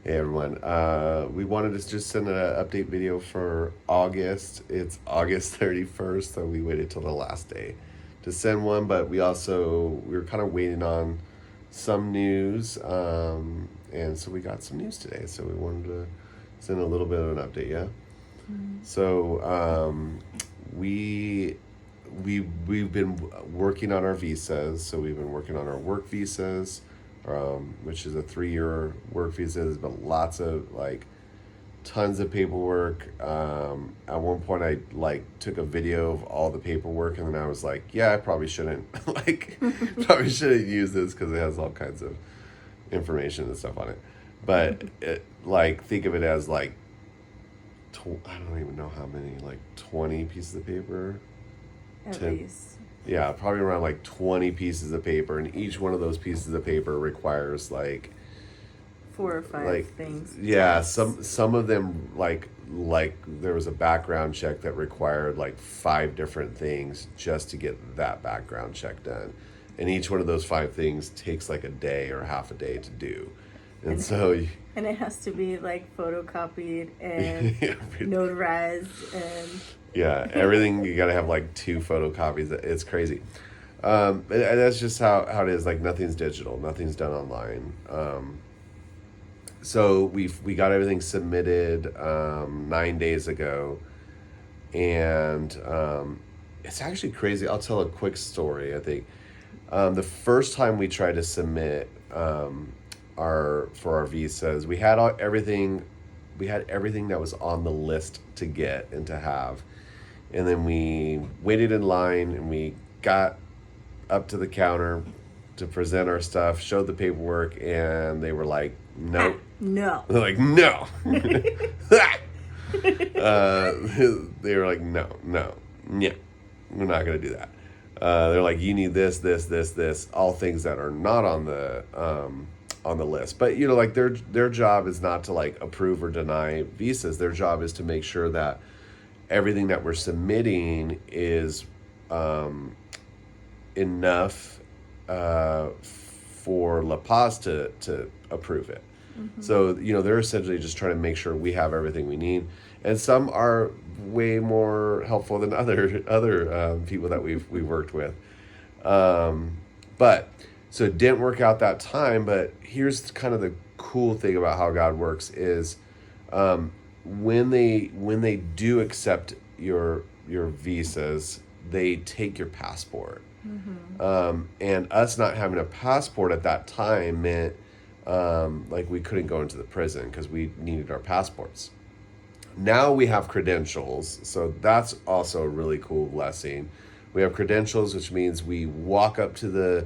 Hey everyone. We wanted to just send an update video for August. It's August 31st, so we waited till the last day to send one, but we were kind of waiting on some news, and so we got some news today, so we wanted to send a little bit of an update, yeah? So we've been working on our visas. So we've been working on our work visas, which is a 3-year work visa. There's been lots of tons of paperwork. At one point, I took a video of all the paperwork, and then I was like, yeah, I probably shouldn't probably shouldn't use this because it has all kinds of information and stuff on it. But think of it as I don't even know how many, 20 pieces of paper. At least. Yeah, probably around 20 pieces of paper, and each one of those pieces of paper requires 4 or 5 things. Yeah, some of them there was a background check that required 5 different things just to get that background check done, and each one of those 5 things takes a day or half a day to do, and so. And it has to be photocopied and notarized and. Yeah, everything you gotta have 2 photocopies. It's crazy, and that's just how it is. Nothing's digital, nothing's done online. So we got everything submitted 9 days ago, and it's actually crazy. I'll tell a quick story. I think the first time we tried to submit our visas, we had everything. We had everything that was on the list to get and to have. And then we waited in line, and we got up to the counter to present our stuff, showed the paperwork, and they were like, nope. No. They're like, no. They were like, no, yeah, we're not going to do that. They're like, you need this, all things that are not on the list. But, their job is not to, approve or deny visas. Their job is to make sure that everything that we're submitting is enough for La Paz to approve it. Mm-hmm. So, they're essentially just trying to make sure we have everything we need. And some are way more helpful than other people that we've worked with. But so it didn't work out that time. But here's kind of the cool thing about how God works is when they do accept your visas, they take your passport. Mm-hmm. And us not having a passport at that time meant we couldn't go into the prison because we needed our passports. Now we have credentials, so that's also a really cool blessing. We have credentials, which means we walk up to the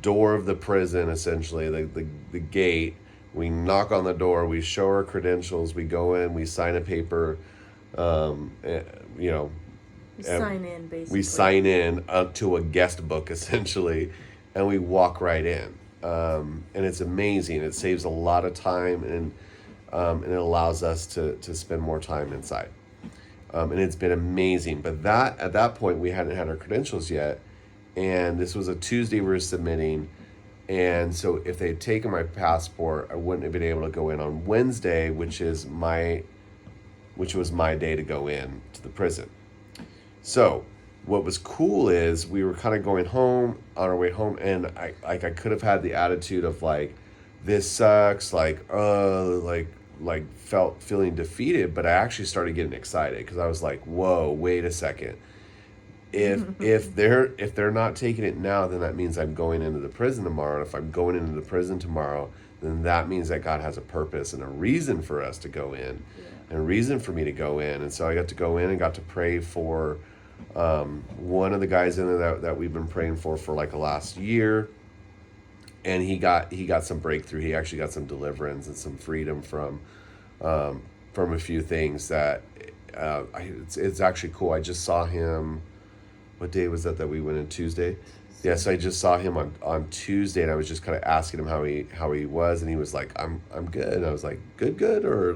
door of the prison, essentially the gate. We knock on the door, we show our credentials, we go in, we sign a paper, We sign in, basically. We sign in to a guest book, essentially, and we walk right in. And it's amazing. It saves a lot of time, and it allows us to spend more time inside. And it's been amazing. But at that point, we hadn't had our credentials yet, and this was a Tuesday we were submitting. And so if they had taken my passport, I wouldn't have been able to go in on Wednesday, which was my day to go in to the prison. So what was cool is we were kind of going home on our way home, and I could have had the attitude of this sucks, feeling defeated, but I actually started getting excited because I was like, whoa, wait a second. If they're not taking it now, then that means I'm going into the prison tomorrow. And if I'm going into the prison tomorrow, then that means that God has a purpose and a reason for us to go in, and a reason for me to go in. And so I got to go in and got to pray for one of the guys in there that we've been praying for the last year, and he got some breakthrough. He actually got some deliverance and some freedom from a few things that it's actually cool. I just saw him. What day was that we went in? Tuesday? Yeah, so I just saw him on Tuesday, and I was just kind of asking him how he was, and he was like, I'm good. And I was like, good, or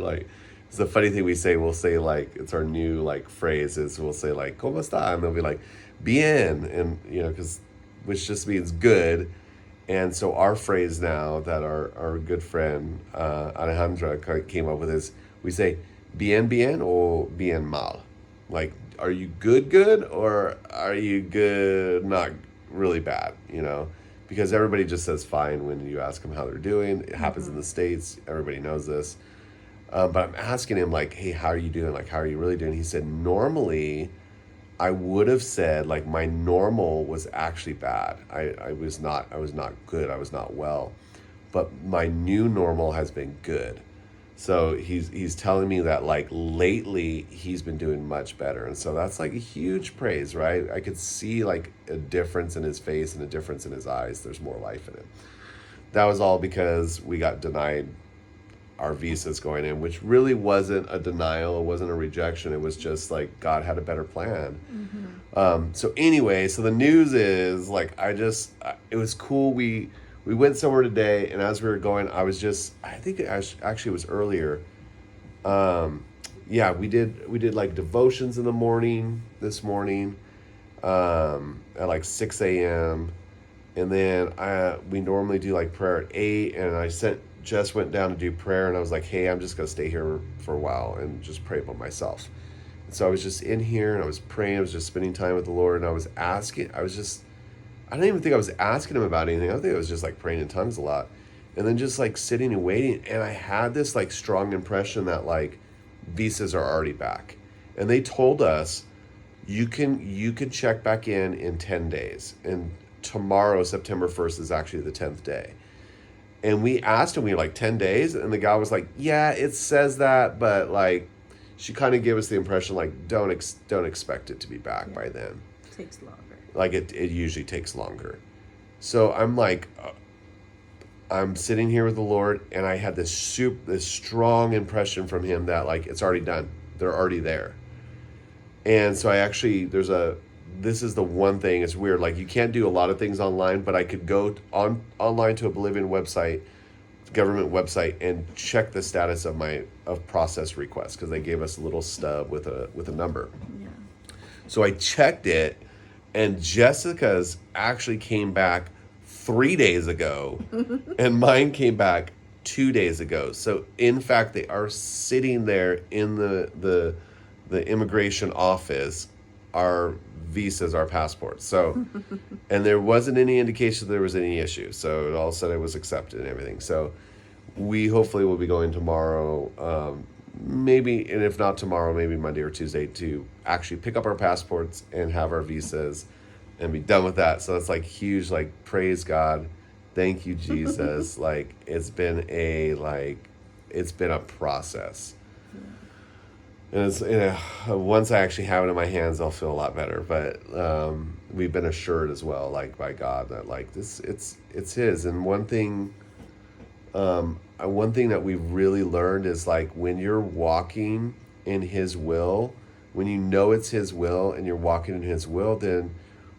it's the funny thing we say. We'll say it's our new phrase is we'll say ¿Cómo está? And they'll be like, bien, and which just means good, And so our phrase now that our good friend Alejandra came up with is, we say bien or bien mal. Like, are you good or are you good not really bad, Because everybody just says fine when you ask them how they're doing. It happens in the States. Everybody knows this. But I'm asking him, like, hey, how are you doing? Like, how are you really doing? He said, normally I would have said, like, my normal was actually bad. I was not good. I was not well. But my new normal has been good. So he's telling me that, like, lately he's been doing much better. And so that's like a huge praise, right? I could see like a difference in his face and a difference in his eyes. There's more life in it. That was all because we got denied our visas going in, which really wasn't a denial. It wasn't a rejection. It was just like God had a better plan. So anyway, so the news is, like, it was cool. We went somewhere today, and as we were going, I think actually it was earlier. Yeah, we did like devotions in the morning this morning, at like 6 a.m. And then we normally do like prayer at 8, and just went down to do prayer, and I was like, hey, I'm just gonna stay here for a while and just pray by myself. And so I was just in here and I was praying. I was just spending time with the Lord, and I don't even think I was asking him about anything. I think I was just like praying in tongues a lot, and then just like sitting and waiting. And I had this like strong impression that like visas are already back, and they told us you can check back in 10 days, and tomorrow, September 1st, is actually the 10th day. And we asked him, we were like, 10 days? And the guy was like, yeah, it says that, but like, she kind of gave us the impression, like, don't expect it to be back by then. It takes longer. Like, it usually takes longer. So I'm like, I'm sitting here with the Lord, and I had this strong impression from him that, like, it's already done. They're already there. And so this is the one thing, it's weird. Like, you can't do a lot of things online, but I could go online to a Bolivian website, government website, and check the status of process requests, because they gave us a little stub with a number. Yeah. So I checked it, and Jessica's actually came back 3 days ago, and mine came back 2 days ago. So in fact, they are sitting there in the immigration office, our visas, our passports. So, and there wasn't any indication there was any issue. So it all said it was accepted and everything. So we hopefully will be going tomorrow, maybe, and if not tomorrow, maybe Monday or Tuesday, to actually pick up our passports and have our visas and be done with that. So that's like huge, like, praise God. Thank you, Jesus. Like, it's been a process. And it's, once I actually have it in my hands, I'll feel a lot better. But we've been assured as well, like, by God, that like it's His. And one thing that we've really learned is, like, when you're walking in His will, when you know it's His will and you're walking in His will, then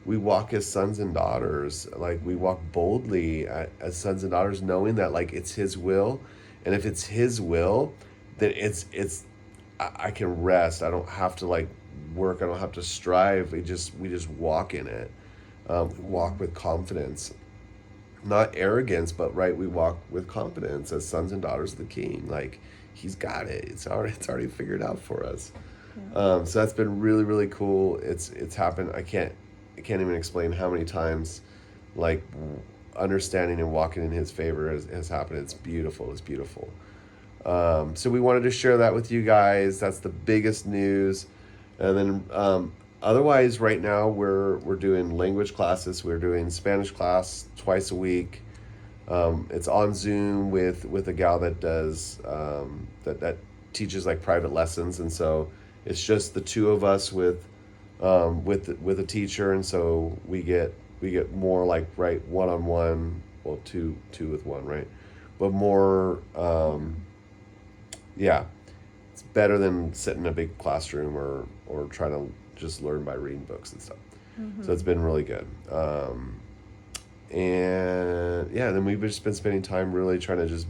we walk as sons and daughters. Like, we walk boldly as sons and daughters, knowing that, like, it's His will, and if it's His will, then I can rest. I don't have to, like, work. I don't have to strive. We just walk in it. Walk with confidence, not arrogance, but right. We walk with confidence as sons and daughters of the King. Like, He's got it. It's already figured out for us. Yeah. So that's been really, really cool. It's happened. I can't even explain how many times, like, understanding and walking in His favor has happened. It's beautiful. It's beautiful. So we wanted to share that with you guys. That's the biggest news. And then otherwise, right now we're doing language classes. We're doing Spanish class twice a week. It's on Zoom with a gal that does that teaches, like, private lessons, and so it's just the two of us with a teacher, and so we get more, like, right, one-on-one, well, two with one, right, but more. Yeah, it's better than sitting in a big classroom or trying to just learn by reading books and stuff. So it's been really good. And yeah, then we've just been spending time really trying to just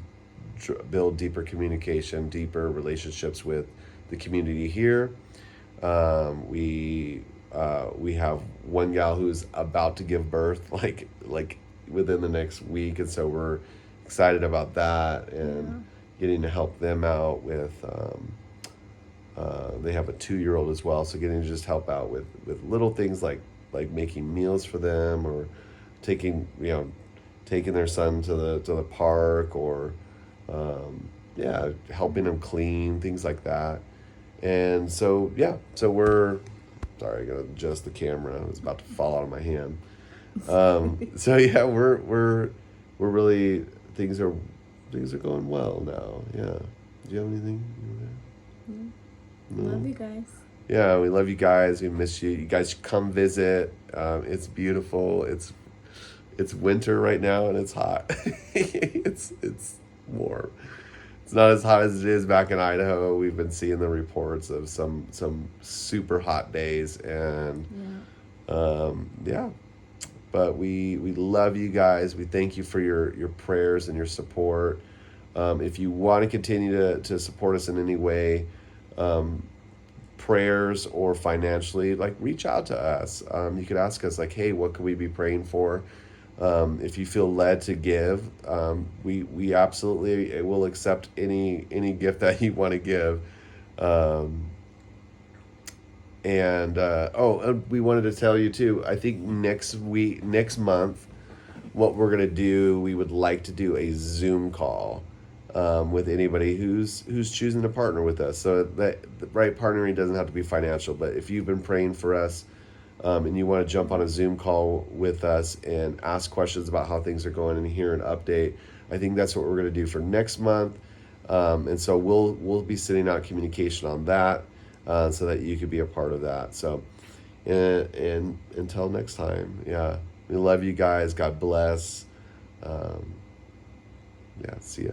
build deeper communication, deeper relationships with the community here. We have one gal who's about to give birth, like within the next week, and so we're excited about that and getting to help them out with. They have a 2-year-old as well, so getting to just help out with little things like making meals for them, or taking their son to the park, or helping them clean, things like that. And so we're sorry, I gotta adjust the camera. It was about to fall out of my hand. So yeah, we're really things are going well now. Yeah. Do you have anything? No? Love you guys. Yeah, we love you guys. We miss you. You guys come visit. It's beautiful. It's winter right now and it's hot. it's warm. It's not as hot as it is back in Idaho. We've been seeing the reports of some super hot days, and but we love you guys. We thank you for your prayers and your support. If you want to continue to support us in any way, prayers or financially, like, reach out to us. You could ask us, like, hey, what could we be praying for? If you feel led to give, we absolutely will accept any gift that you want to give. And we wanted to tell you too, I think next month, what we're going to do, we would like to do a Zoom call with anybody who's choosing to partner with us. So that, right, partnering doesn't have to be financial, but if you've been praying for us, and you want to jump on a Zoom call with us and ask questions about how things are going and hear an update, I think that's what we're going to do for next month. And so we'll be sending out communication on that, so that you could be a part of that. So, and until next time, we love you guys. God bless. See ya.